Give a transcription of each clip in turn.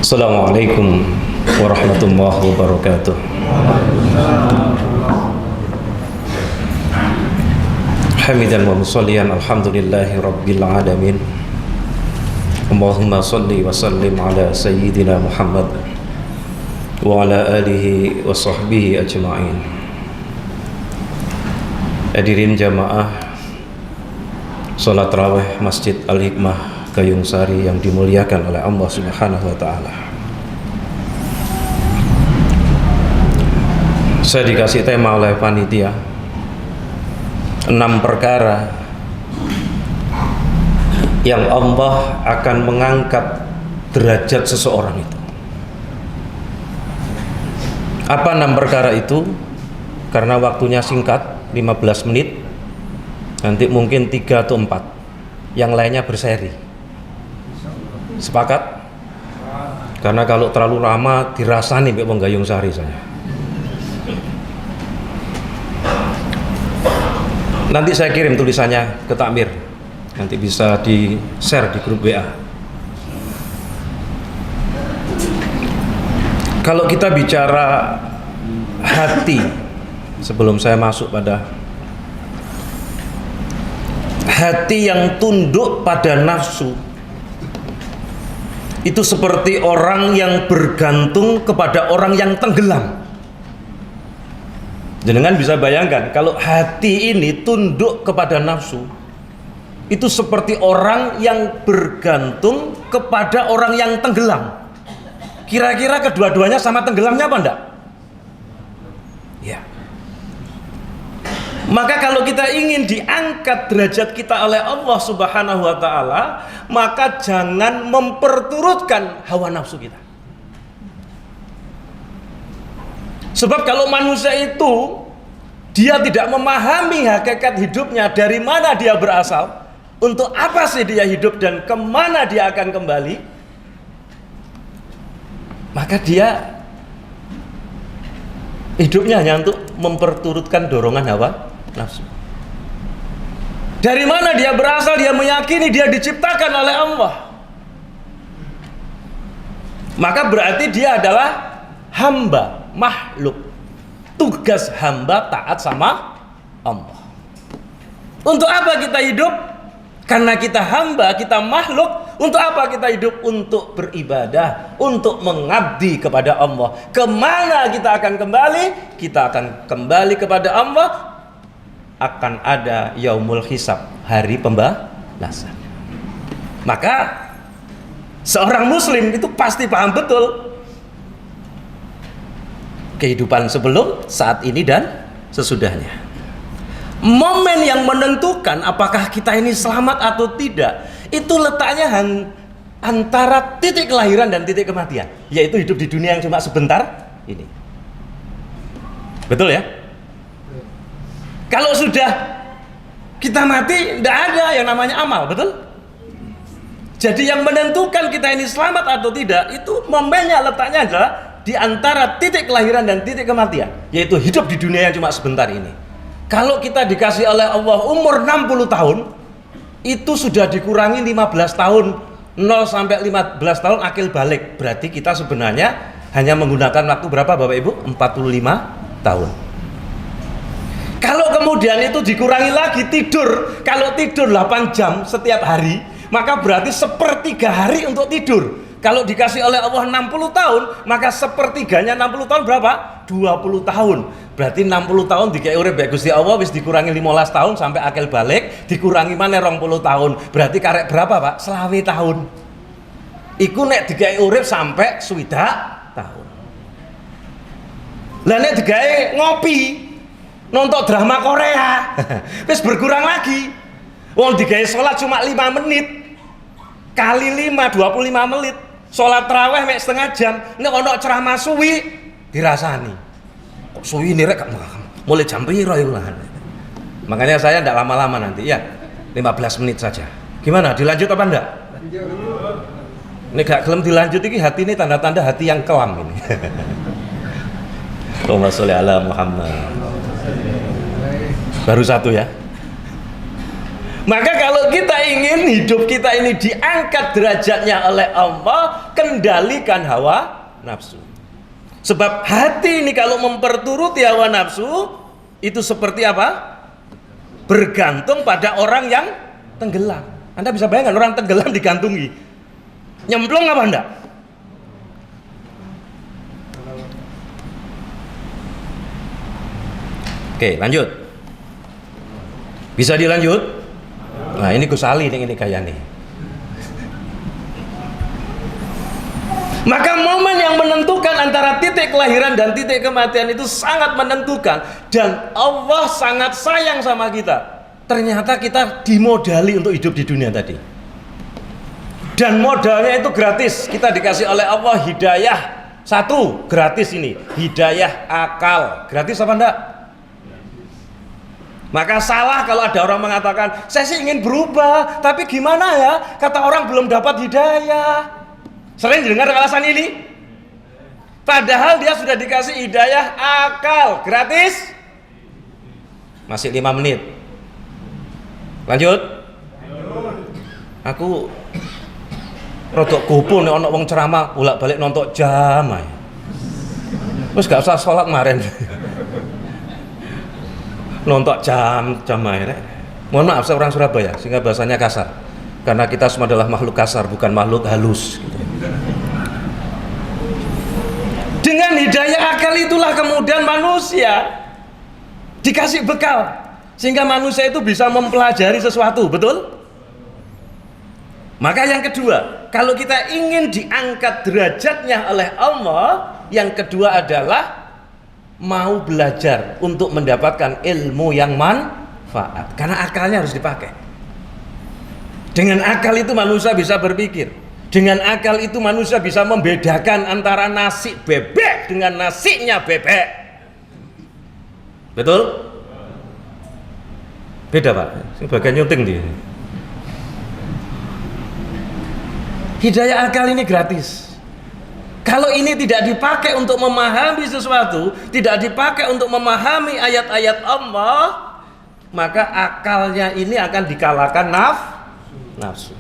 Assalamualaikum warahmatullahi wabarakatuh. Hamidan wa musalliyan alhamdulillahi rabbil alamin. Allahumma salli wa sallim ala sayyidina Muhammad wa ala alihi wa sahbihi ajma'in. Hadirin jamaah salat tarawih Masjid Al-Hikmah Gayung Sari yang dimuliakan oleh Allah Subhanahu wa taala. Saya dikasih tema oleh panitia 6 perkara yang Allah akan mengangkat derajat seseorang itu. Apa 6 perkara itu? Karena waktunya singkat, 15 menit. Nanti mungkin 3 atau 4. Yang lainnya berseri. Sepakat? Karena kalau terlalu lama dirasani mbek wong Gayung Sari saya. Nanti saya kirim tulisannya ke takmir. Nanti bisa di-share di grup WA. Kalau kita bicara hati, sebelum saya masuk pada hati yang tunduk pada nafsu, itu seperti orang yang bergantung kepada orang yang tenggelam. Jenengan bisa bayangkan kalau hati ini tunduk kepada nafsu, itu seperti orang yang bergantung kepada orang yang tenggelam. Kira-kira kedua-duanya sama tenggelamnya apa enggak? Ya. Maka kalau kita ingin diangkat derajat kita oleh Allah Subhanahu wa taala, maka jangan memperturutkan hawa nafsu kita. Sebab kalau manusia itu dia tidak memahami hakikat hidupnya, dari mana dia berasal, untuk apa sih dia hidup dan kemana dia akan kembali, maka dia hidupnya hanya untuk memperturutkan dorongan hawa nafsu. Dari mana dia berasal, dia meyakini dia diciptakan oleh Allah, maka berarti dia adalah hamba, makhluk. Tugas hamba taat sama Allah. Untuk apa kita hidup? Karena kita hamba, kita makhluk. Untuk apa kita hidup? Untuk beribadah, untuk mengabdi kepada Allah. Kemana kita akan kembali? Kita akan kembali kepada Allah. Akan ada yaumul hisab, hari pembalasan. Maka seorang muslim itu pasti paham betul kehidupan sebelum, saat ini, dan sesudahnya. Momen yang menentukan apakah kita ini selamat atau tidak, itu letaknya antara titik kelahiran dan titik kematian, yaitu hidup di dunia yang cuma sebentar ini. Betul ya? Kalau sudah kita mati, tidak ada yang namanya amal, betul? Jadi yang menentukan kita ini selamat atau tidak, itu momennya letaknya adalah di antara titik kelahiran dan titik kematian, yaitu hidup di dunia yang cuma sebentar ini. Kalau kita dikasih oleh Allah umur 60 tahun, itu sudah dikurangi 15 tahun, 0 sampai 15 tahun akil balik. Berarti kita sebenarnya hanya menggunakan waktu berapa Bapak Ibu? 45 tahun. Kalau kemudian itu dikurangi lagi tidur, kalau tidur 8 jam setiap hari, maka berarti sepertiga hari untuk tidur. Kalau dikasih oleh Allah 60 tahun, maka sepertiganya 60 tahun berapa? 20 tahun. Berarti 60 tahun dikai urip mbek Gusti Allah wis dikurangi 15 tahun sampai akil balik, dikurangi maneh 20 tahun. Berarti karek berapa, Pak? 20 tahun. Iku nek dikai urip sampai 20 tahun. Lah nek digawe ngopi, nonton drama Korea, wis berkurang lagi. Wong digawe salat cuma 5 menit. Kali 5, 25 menit. Sholat tarawih mek setengah jam, nek ono ceramah suwi dirasani. Kok suwi ini rek mulai jam piro iku lah. Makanya saya ndak lama-lama nanti ya. 15 menit saja. Gimana? Dilanjut apa enggak? Lanjut. Nek gak gelem dilanjut iki hati ini tanda-tanda hati yang kelam ini. Allahumma sholli ala Muhammad. Baru satu ya. Maka kalau kita ingin hidup kita ini diangkat derajatnya oleh Allah, kendalikan hawa nafsu. Sebab hati ini kalau memperturuti hawa nafsu, itu seperti apa? Bergantung pada orang yang tenggelam. Anda bisa bayangkan orang tenggelam digantungi, nyemplung apa enggak? Oke, lanjut. Bisa dilanjut? Nah, ini Gus Ali ini gaya nih. Maka momen yang menentukan antara titik kelahiran dan titik kematian itu sangat menentukan, dan Allah sangat sayang sama kita. Ternyata kita dimodali untuk hidup di dunia tadi. Dan modalnya itu gratis. Kita dikasih oleh Allah hidayah. Satu, gratis ini. Hidayah akal. Gratis apa enggak? Maka salah kalau ada orang mengatakan, saya sih ingin berubah, tapi gimana ya? Kata orang belum dapat hidayah. Sering dengar alasan ini. Padahal dia sudah dikasih hidayah akal, gratis. Masih 5 menit. Lanjut. Aku rodok kupu nek ana wong ceramah bolak-balik nonton jam ae. Wis gak usah sholat kemarin. Nonton jam akhirnya. Mohon maaf, saya orang Surabaya sehingga bahasanya kasar, karena kita semua adalah makhluk kasar, bukan makhluk halus gitu. Dengan hidayah akal itulah kemudian manusia dikasih bekal sehingga manusia itu bisa mempelajari sesuatu, betul? Maka yang kedua, kalau kita ingin diangkat derajatnya oleh Allah, yang kedua adalah mau belajar untuk mendapatkan ilmu yang manfaat, karena akalnya harus dipakai. Dengan akal itu manusia bisa berpikir, dengan akal itu manusia bisa membedakan antara nasi bebek dengan nasinya bebek. Betul? Beda Pak, bagian nyunting dia. Hidayah akal ini gratis. Kalau ini tidak dipakai untuk memahami sesuatu, tidak dipakai untuk memahami ayat-ayat Allah, maka akalnya ini akan dikalahkan nafsu.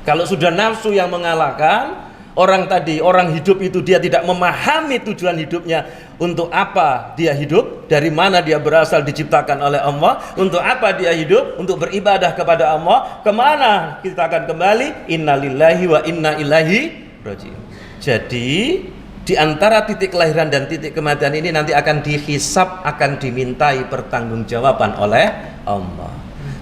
Kalau sudah nafsu yang mengalahkan, orang hidup itu dia tidak memahami tujuan hidupnya, untuk apa dia hidup, dari mana dia berasal diciptakan oleh Allah, untuk apa dia hidup, untuk beribadah kepada Allah, kemana kita akan kembali, innalillahi wa inna ilaihi raji'un. Jadi di antara titik kelahiran dan titik kematian ini nanti akan dihisab, akan dimintai pertanggungjawaban oleh Allah.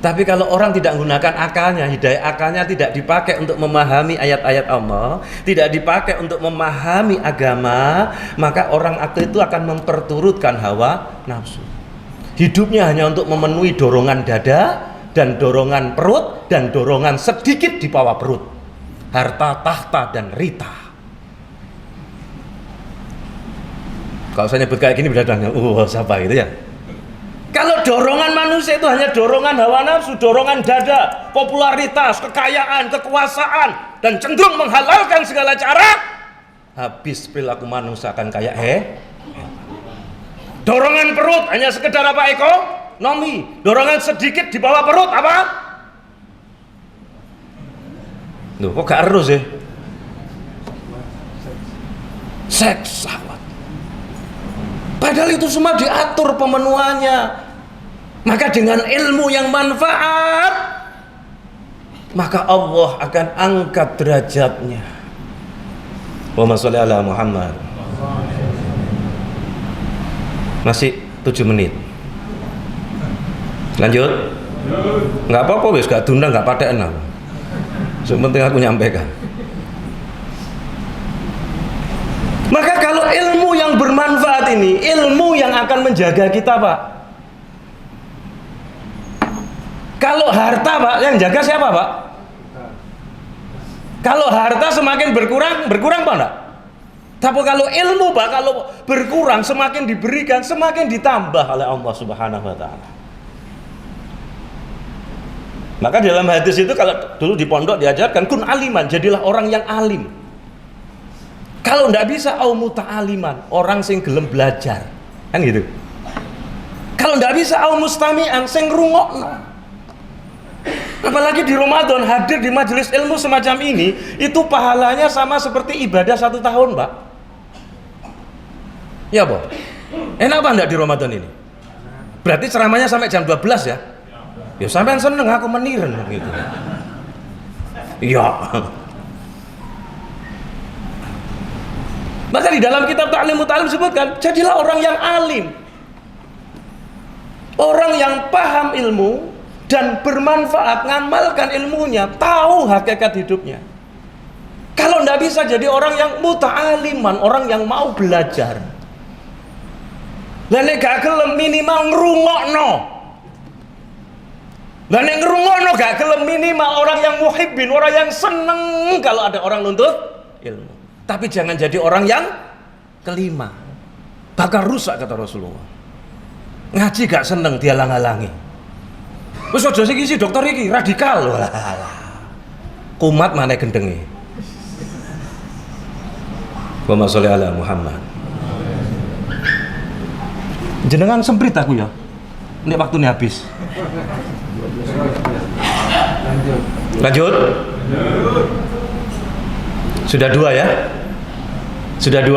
Tapi kalau orang tidak menggunakan akalnya, hidayah akalnya tidak dipakai untuk memahami ayat-ayat Allah, tidak dipakai untuk memahami agama, maka orang itu akan memperturutkan hawa nafsu. Hidupnya hanya untuk memenuhi dorongan dada dan dorongan perut dan dorongan sedikit di bawah perut, harta, tahta, dan rita. Kalau saya nyebut kayak gini bilang, siapa gitu ya. Kalau dorongan manusia itu hanya dorongan hawa nafsu, dorongan dada, popularitas, kekayaan, kekuasaan, dan cenderung menghalalkan segala cara, habis perilaku manusia akan kayak dorongan perut hanya sekedar apa, ekonomi. Dorongan sedikit di bawah perut apa? Loh, kok gak erus ya? Seks, syahwat. Padahal itu semua diatur pemenuhannya. Maka dengan ilmu yang manfaat, maka Allah akan angkat derajatnya. Allahumma sholli ala Muhammad. Masih 7 menit. Lanjut? Nggak apa-apa wis, gak tunda, nggak paten. Sepenting aku nyampaikan. Maka kalau ilmu yang bermanfaat ini, ilmu yang akan menjaga kita, Pak. Kalau harta, Pak, yang jaga siapa, Pak? Kalau harta semakin berkurang Pak enggak? Tapi kalau ilmu, Pak, kalau berkurang, semakin diberikan, semakin ditambah oleh Allah Subhanahu wa taala. Maka dalam hadis itu, kalau dulu di pondok diajarkan kun aliman, jadilah orang yang alim. Kalau ndak bisa au muta'aliman, orang sing gelem belajar, kan gitu. Kalau ndak bisa au mustami'an, sing ngrungokno. Apalagi di Ramadan hadir di majelis ilmu semacam ini, itu pahalanya sama seperti ibadah 1 tahun, Pak. Ya, Pak. Enak apa enggak di Ramadan ini? Berarti ceramahnya sampai jam 12 ya? Ya sampean seneng, aku meniren gitu. Iya. Maka di dalam kitab Ta'lim Muta'alim disebutkan, jadilah orang yang alim. Orang yang paham ilmu dan bermanfaat, ngamalkan ilmunya, tahu hakikat hidupnya. Kalau tidak bisa jadi orang yang muta'aliman, orang yang mau belajar. Lah nek gak gelem minimal ngrungokno. Lah nek ngrungokno gak gelem minimal orang yang muhibbin, orang yang seneng kalau ada orang nuntut ilmu. Tapi jangan jadi orang yang kelima. Bakal rusak kata Rasulullah. Ngaji gak seneng dihalang-halangi. Wis aja sing dokter iki radikal. Kumat mana gendenge. Allahumma sholli ala Muhammad. Jenengan semprit aku ya. Nek waktunya habis. Lanjut. Sudah 2 ya? Sudah 2?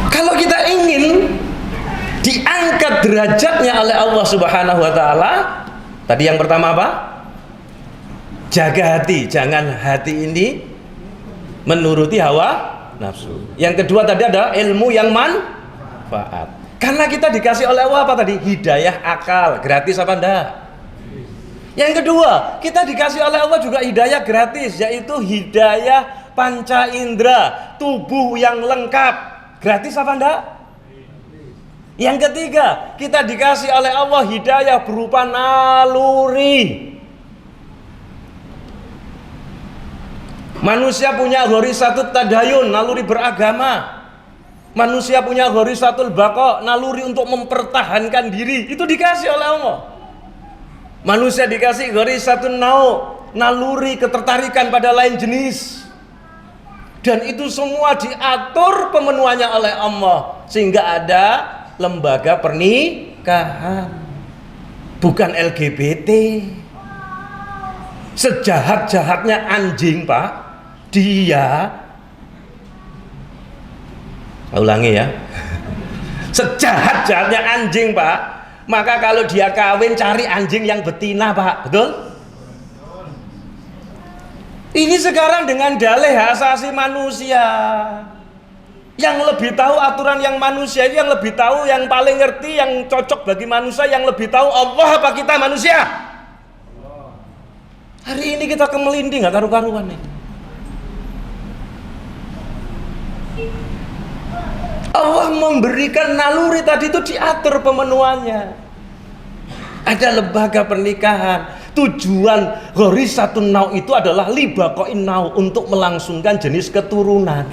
Kalau kita ingin diangkat derajatnya oleh Allah Subhanahu wa taala, tadi yang pertama apa? Jaga hati, jangan hati ini menuruti hawa nafsu. Yang kedua tadi ada ilmu yang manfaat. Karena kita dikasih oleh Allah apa tadi? Hidayah akal, gratis apa enggak? Yang kedua, kita dikasih oleh Allah juga hidayah gratis, yaitu hidayah panca indera, tubuh yang lengkap. Gratis apa enggak? Yang ketiga, kita dikasih oleh Allah hidayah berupa naluri. Manusia punya ghorisatut tadayun, naluri beragama. Manusia punya ghorisatul baqa, naluri untuk mempertahankan diri. Itu dikasih oleh Allah. Manusia dikasih ghorisatun nau, naluri ketertarikan pada lain jenis. Dan itu semua diatur pemenuhannya oleh Allah, sehingga ada lembaga pernikahan, bukan LGBT. Sejahat-jahatnya anjing, Pak, dia, ulangi ya, sejahat-jahatnya anjing, Pak, maka kalau dia kawin cari anjing yang betina, Pak, betul? Ini sekarang dengan dalih hak asasi manusia, yang lebih tahu aturan yang manusia, yang lebih tahu, yang paling ngerti, yang cocok bagi manusia, yang lebih tahu Allah apa kita manusia? Hari ini kita kemelinding gak karu-karuan nih. Allah memberikan naluri tadi itu diatur pemenuhannya. Ada lembaga pernikahan. Tujuan ghorisatun nau itu adalah libaqoin nau, untuk melangsungkan jenis keturunan.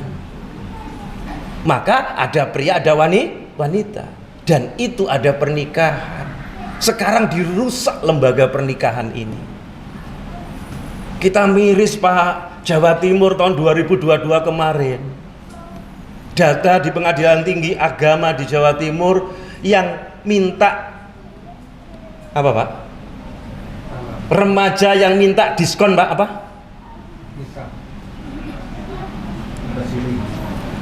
Maka ada pria, ada wanita, dan itu ada pernikahan. Sekarang dirusak lembaga pernikahan ini. Kita miris, Pak, Jawa Timur tahun 2022 kemarin. Data di Pengadilan Tinggi Agama di Jawa Timur yang minta apa, Pak? Remaja yang minta diskon, Pak, apa?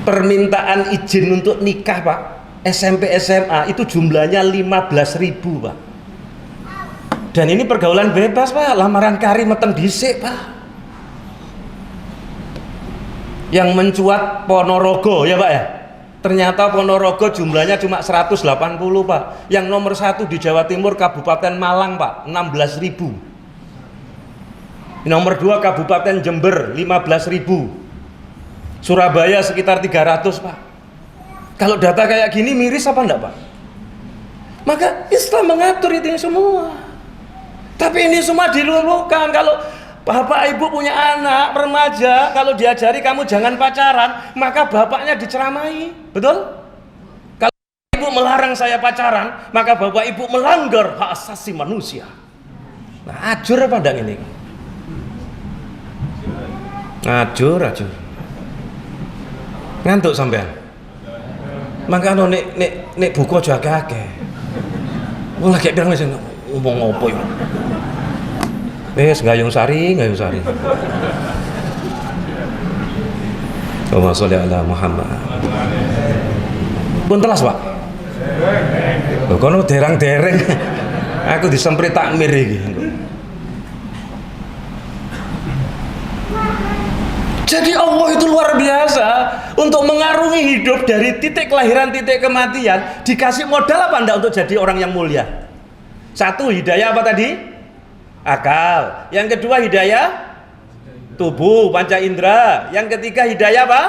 Permintaan izin untuk nikah, Pak, SMP SMA itu jumlahnya 15.000, Pak. Dan ini pergaulan bebas, Pak, lamaran kari meteng dhisik, Pak. Yang mencuat Ponorogo ya, Pak ya. Ternyata Ponorogo jumlahnya cuma 180, Pak. Yang nomor 1 di Jawa Timur Kabupaten Malang, Pak, 16.000. Nomor 2 Kabupaten Jember 15.000. Surabaya sekitar 300, Pak. Kalau data kayak gini miris apa enggak, Pak? Maka Islam mengatur itu semua. Tapi ini semua dilulukan. Kalau bapak ibu punya anak remaja, kalau diajari kamu jangan pacaran, maka bapaknya diceramai, betul? Kalau ibu melarang saya pacaran, maka bapak ibu melanggar hak asasi manusia. Nah, ajur apa enggak ini? Ajur. Ngantuk sampean. Maka nek buku aja akeh. Wong lagi pirang wis ngomong apa ya? Gayung sari. Allahumma sholli ala Muhammad. Pun telas, Pak. Lho kono derang-dereng. Aku disemprit takmir iki. Jadi Allah itu luar biasa untuk mengarungi hidup dari titik kelahiran, titik kematian. Dikasih modal apa enggak untuk jadi orang yang mulia? Satu, hidayah apa tadi? Akal. Yang kedua, hidayah tubuh, panca indera. Yang ketiga, hidayah apa?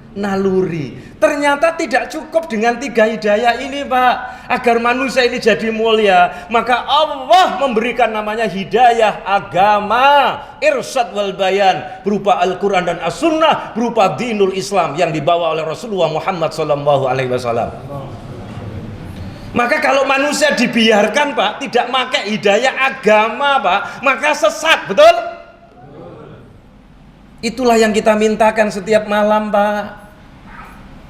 Naluri. Ternyata tidak cukup dengan 3 hidayah ini, Pak. Agar manusia ini jadi mulia, maka Allah memberikan namanya hidayah agama, irsyad wal bayan, berupa Al-Quran dan As-Sunnah, berupa dinul Islam yang dibawa oleh Rasulullah Muhammad SAW. Maka kalau manusia dibiarkan, Pak, tidak pakai hidayah agama, Pak, maka sesat, betul? Itulah yang kita mintakan setiap malam, Pak.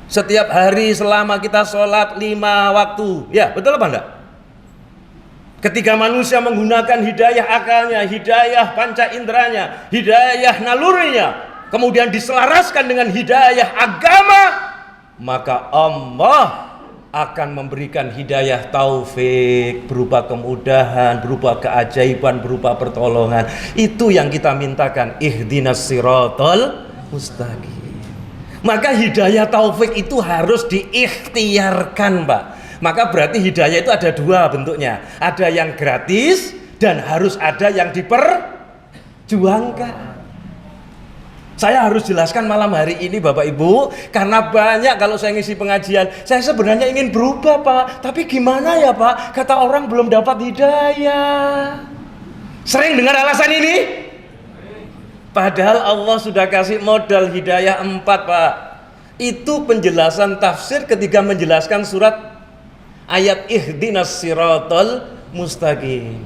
Setiap hari selama kita sholat 5 waktu. Ya, betul apa enggak? Ketika manusia menggunakan hidayah akalnya, hidayah panca inderanya, hidayah nalurinya, kemudian diselaraskan dengan hidayah agama, maka Allah akan memberikan hidayah taufik, berupa kemudahan, berupa keajaiban, berupa pertolongan. Itu yang kita mintakan, ihdinas siratal mustaqim. Maka hidayah taufik itu harus diikhtiarkan, Pak. Maka berarti hidayah itu ada 2 bentuknya. Ada yang gratis dan harus ada yang diperjuangkan. Saya harus jelaskan malam hari ini, Bapak Ibu, karena banyak kalau saya ngisi pengajian, saya sebenarnya ingin berubah, Pak. Tapi gimana ya, Pak? Kata orang belum dapat hidayah. Sering dengar alasan ini? Padahal Allah sudah kasih modal hidayah 4, Pak. Itu penjelasan tafsir ketika menjelaskan surat ayat ihdinas siratal mustaqim.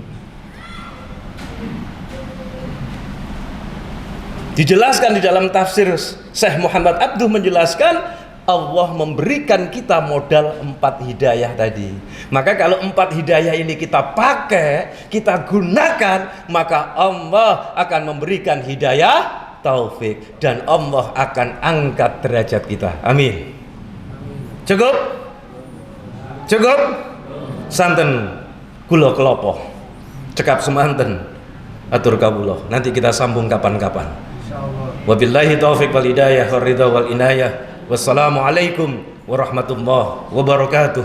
Dijelaskan di dalam tafsir Syekh Muhammad Abduh menjelaskan Allah memberikan kita modal 4 hidayah tadi. Maka kalau 4 hidayah ini kita pakai, kita gunakan, maka Allah akan memberikan hidayah taufik dan Allah akan angkat derajat kita. Amin. Cukup? Cukup? Santen kula kelopo. Cekap semanten. Atur kawula. Nanti kita sambung kapan-kapan. Wabillahi taufik wal hidayah wal ridha wal inayah. Wassalamualaikum warahmatullahi wabarakatuh.